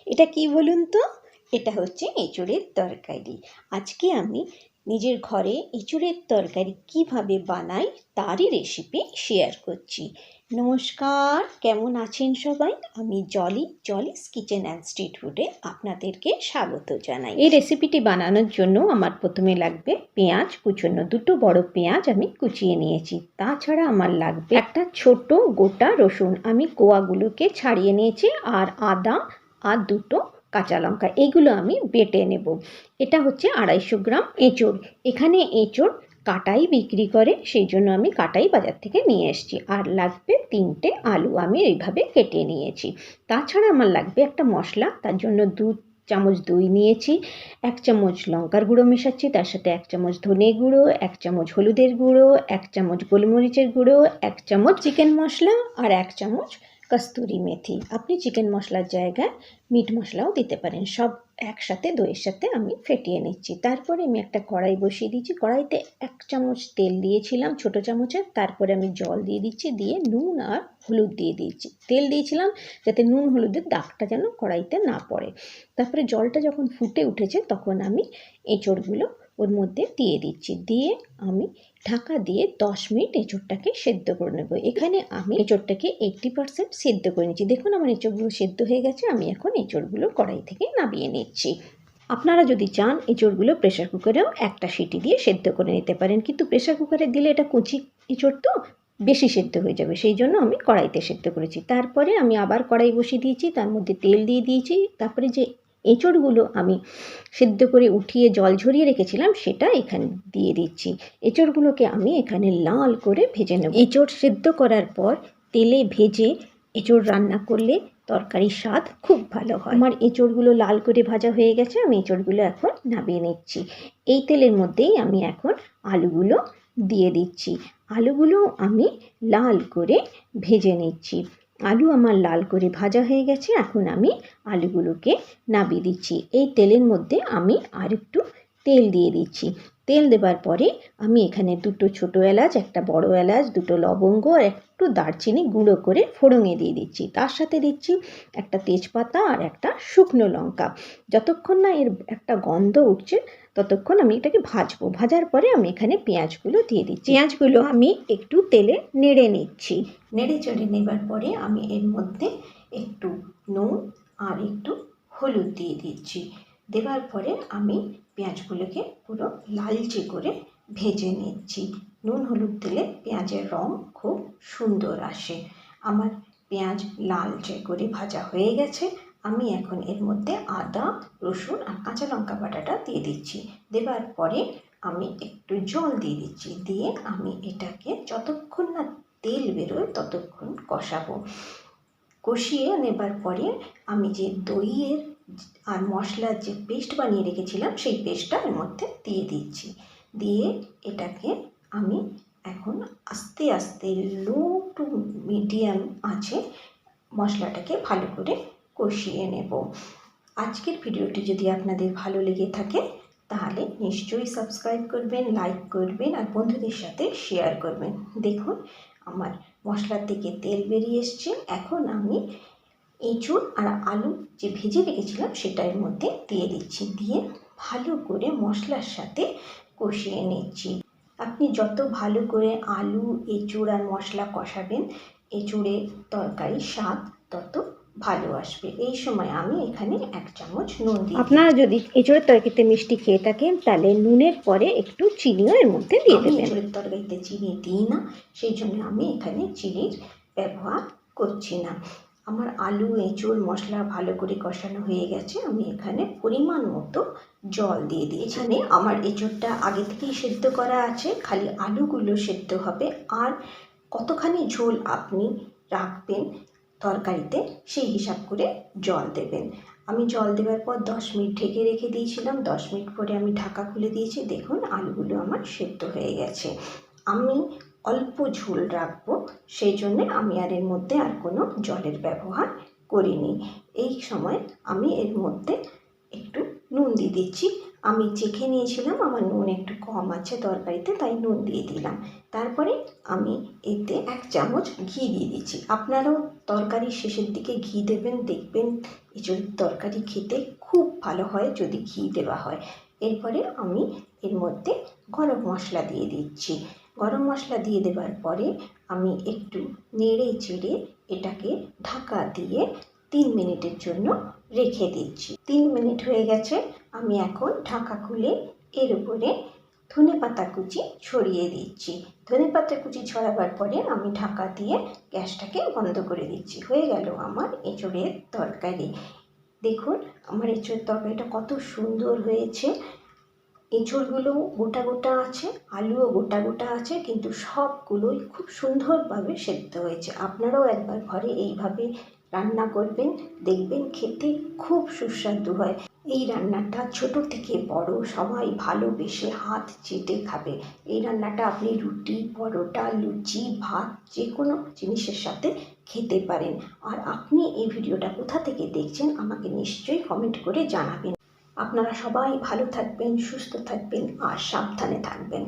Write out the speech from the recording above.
এটা কি বলুন তো? এটা হচ্ছে এঁচোড়ের তরকারি। আজকে আমি নিজের ঘরে এঁচোড়ের তরকারি কিভাবে বানাই তারই রেসিপি শেয়ার করছি। নমস্কার, কেমন আছেন সবাই? আমি জলিস কিচেন অ্যান্ড স্ট্রিট ফুডে আপনাদেরকে স্বাগত জানাই। এই রেসিপিটি বানানোর জন্য আমার প্রথমে লাগবে পেঁয়াজ কুচনো, দুটো বড় পেঁয়াজ আমি কুচিয়ে নিয়েছি। তাছাড়া আমার লাগবে একটা ছোট গোটা রসুন, আমি কোয়াগুলোকে ছাড়িয়ে নিয়েছি, আর আদা আর দুটো কাঁচা লঙ্কা, এগুলো আমি বেটে নেব। এটা হচ্ছে 250 গ্রাম এঁচোড়। এখানে এঁচোড় কাটাই বিক্রি করে, সেই জন্য আমি কাটাই বাজার থেকে নিয়ে এসেছি। আর লাগবে 3টে আলু, আমি এইভাবে কেটে নিয়েছি। তাছাড়া আমার লাগবে একটা মশলা, তার জন্য 2 চামচ দই নিয়েছি, 1 চামচ লঙ্কার গুঁড়ো মেশাচ্ছি, তার সাথে 1 চামচ ধনে গুঁড়ো, 1 চামচ হলুদের গুঁড়ো, 1 চামচ গোলমরিচের গুঁড়ো, 1 চামচ চিকেন মশলা আর 1 চামচ কস্তুরি মেথি। আপনি চিকেন মশলার জায়গায় মিট মশলাও দিতে পারেন। সব একসাথে দইয়ের সাথে আমি ফেটিয়ে নিচ্ছি। তারপরে আমি একটা কড়াই বসিয়ে দিচ্ছি। কড়াইতে 1 চামচ তেল দিয়েছিলাম ছোট চামচের, তারপরে আমি জল দিয়ে দিচ্ছি, দিয়ে নুন আর হলুদ দিয়ে দিচ্ছি। তেল দিয়েছিলাম যাতে নুন হলুদের দাগটা যেন কড়াইতে না পড়ে। তারপরে জলটা যখন ফুটে উঠেছে তখন আমি এঁচোড়গুলো ওর মধ্যে দিয়ে দিচ্ছি, দিয়ে আমি ঢাকা দিয়ে 10 মিনিট এঁচোড়টাকে সেদ্ধ করে নেব। এখানে আমি এঁচোড়টাকে 80% সেদ্ধ করে নিচ্ছি। দেখুন আমার এঁচোড়গুলো সেদ্ধ হয়ে গেছে। আমি এখন এঁচোড়গুলো কড়াই থেকে নামিয়ে নিচ্ছি। আপনারা যদি চান এঁচোড়গুলো প্রেশার কুকারেও একটা সিটি দিয়ে সেদ্ধ করে নিতে পারেন, কিন্তু প্রেশার কুকারে দিলে এটা কুচি এঁচোড় তো বেশি সেদ্ধ হয়ে যাবে, সেই জন্য আমি কড়াইতে সেদ্ধ করেছি। তারপরে আমি আবার কড়াই বসিয়ে দিয়েছি, তার মধ্যে তেল দিয়ে দিয়েছি। তারপরে যে এঁচোড়গুলো আমি সেদ্ধ করে উঠিয়ে জল ঝরিয়ে রেখেছিলাম সেটা এখানে দিয়ে দিচ্ছি। এঁচোড়গুলোকে আমি এখানে লাল করে ভেজে নেব। এঁচোড় সেদ্ধ করার পর তেলে ভেজে এঁচোড় রান্না করলে তরকারির স্বাদ খুব ভালো হয়। আমার এঁচোড়গুলো লাল করে ভাজা হয়ে গেছে, আমি এঁচোড়গুলো এখন নামিয়ে নিচ্ছি। এই তেলের মধ্যেই আমি এখন আলুগুলো দিয়ে দিচ্ছি। আলুগুলো আমি লাল করে ভেজে নিচ্ছি। আলু আমার লাল করে ভাজা হয়ে গেছে, এখন আমি আলুগুলোকে নামিয়ে দিচ্ছি। এই তেলের মধ্যে আমি আরেকটু তেল দিয়ে দিচ্ছি। তেল দেবার পরে আমি এখানে 2টো ছোটো এলাচ, একটা বড় এলাচ, 2টো লবঙ্গ আর একটু দারচিনি গুঁড়ো করে ফোড়ঙে দিয়ে দিচ্ছি। তার সাথে দিচ্ছি একটা তেজপাতা আর একটা শুকনো লঙ্কা। যতক্ষণ না এর একটা গন্ধ উঠছে ততক্ষণ আমি এটাকে ভাজবো। ভাজার পরে আমি এখানে পেঁয়াজগুলো দিয়ে দিচ্ছি। পেঁয়াজগুলো আমি একটু তেলে নেড়ে নিচ্ছি। নেড়ে চেড়ে নেবার পরে আমি এর মধ্যে একটু নুন আর একটু হলুদ দিয়ে দিচ্ছি। দেওয়ার পরে আমি পেঁয়াজগুলোকে পুরো লালচে করে ভেজে নিচ্ছি। নুন হলুদ দিলে পেঁয়াজের রং খুব সুন্দর আসে। আমার পেঁয়াজ লালচে করে ভাজা হয়ে গেছে। আমি এখন এর মধ্যে আদা, রসুন আর কাঁচা লঙ্কা বাটাটা দিয়ে দিচ্ছি। দেওয়ার পরে আমি একটু জল দিয়ে দিচ্ছি, দিয়ে আমি এটাকে যতক্ষণ না তেল বেরোয় ততক্ষণ কষাবো। কষিয়ে নেবার পরে আমি যে দইয়ের আর মশলার যে পেস্ট বানিয়ে রেখেছিলাম সেই পেস্টটা এর মধ্যে দিয়ে দিচ্ছি। দিয়ে এটাকে আমি এখন আস্তে আস্তে লো টু মিডিয়াম আঁচে মশলাটাকে ভালো করে কষিয়ে নেব। আজকের ভিডিওটি যদি আপনাদের ভালো লেগে থাকে তাহলে নিশ্চয়ই সাবস্ক্রাইব করবেন, লাইক করবেন আর বন্ধুদের সাথে শেয়ার করবেন। দেখুন আমার মশলার থেকে তেল বেরিয়ে এসছে। এখন আমি এঁচোড় আর আলু যে ভেজে রেখেছিলাম সেটা এর মধ্যে দিয়ে দিচ্ছি, দিয়ে ভালো করে মশলার সাথে কষিয়ে নিচ্ছি। আপনি যত ভালো করে আলু, এঁচোড় আর মশলা কষাবেন এঁচোড়ের তরকারির স্বাদ তত ভালো আসবে। এই সময় আমি এখানে 1 চামচ নুন দিই। আপনারা যদি এঁচোড়ের তরকারিতে মিষ্টি খেয়ে থাকেন তাহলে নুনের পরে একটু চিনিও এর মধ্যে দিয়ে দেবেন। এঁচোড়ের তরকারিতে চিনি দিই না, সেই জন্য আমি এখানে চিনির ব্যবহার করছি না। আমার আলু, এঁচোড়, মশলা ভালো করে কষানো হয়ে গেছে। আমি এখানে পরিমাণ মতো জল দিয়ে দিয়েছি। এখানে আমার এঁচোড়টা আগে থেকেই সেদ্ধ করা আছে, খালি আলুগুলো সেদ্ধ হবে। আর কতখানি ঝোল আপনি রাখবেন তরকারিতে সেই হিসাব করে জল দেবেন। আমি জল দেওয়ার পর 10 মিনিট ঢেকে রেখে দিয়েছিলাম। 10 মিনিট পরে আমি ঢাকা খুলে দিয়েছি। দেখুন আলুগুলো আমার সেদ্ধ হয়ে গেছে। আমি অল্প ঝোল রাখবো, সেই জন্যে আমি আর এর মধ্যে আর কোনো জলের ব্যবহার করিনি। এই সময় আমি এর মধ্যে একটু নুন দিয়ে দিচ্ছি। আমি চেখে নিয়েছিলাম আমার নুন একটু কম আছে তরকারিতে, তাই নুন দিয়ে দিলাম। তারপরে আমি এতে 1 চামচ ঘি দিয়ে দিচ্ছি। আপনারাও তরকারির শেষের দিকে ঘি দেবেন, দেখবেন এঁচোড়ের তরকারি খেতে খুব ভালো হয় যদি ঘি দেওয়া হয়। এরপরে আমি এর মধ্যে গরম মশলা দিয়ে দিচ্ছি। গরম মশলা দিয়ে দেওয়ার পরে আমি একটু নেড়ে চেড়ে এটাকে ঢাকা দিয়ে 3 মিনিটের জন্য রেখে দিচ্ছি। 3 মিনিট হয়ে গেছে। আমি এখন ঢাকা খুলে এর উপরে ধনেপাতা কুচি ছড়িয়ে দিচ্ছি। ধনেপাতা কুচি ছড়াবার পরে আমি ঢাকা দিয়ে গ্যাসটাকে বন্ধ করে দিচ্ছি। হয়ে গেল আমার এঁচোড়ের তরকারি। দেখুন আমার এঁচোড়ের তরকারিটা কত সুন্দর হয়েছে। এঁচোড়গুলো গোটা গোটা আছে, আলুও গোটা গোটা আছে, কিন্তু সবগুলোই খুব সুন্দরভাবে সেদ্ধ হয়েছে। আপনারাও একবার ঘরে এইভাবে রান্না করবেন, দেখবেন খেতে খুব সুস্বাদু হয়। এই রান্নাটা ছোট থেকে বড় সবাই ভালোবেসে হাত চেটে খাবে। এই রান্নাটা আপনি রুটি, পরোটা, লুচি, ভাত যে কোনো জিনিসের সাথে খেতে পারেন। আর আপনি এই ভিডিওটা কোথা থেকে দেখছেন আমাকে নিশ্চয়ই কমেন্ট করে জানাবেন। আপনারা সবাই ভালো থাকবেন, সুস্থ থাকবেন আর সাবধানে থাকবেন।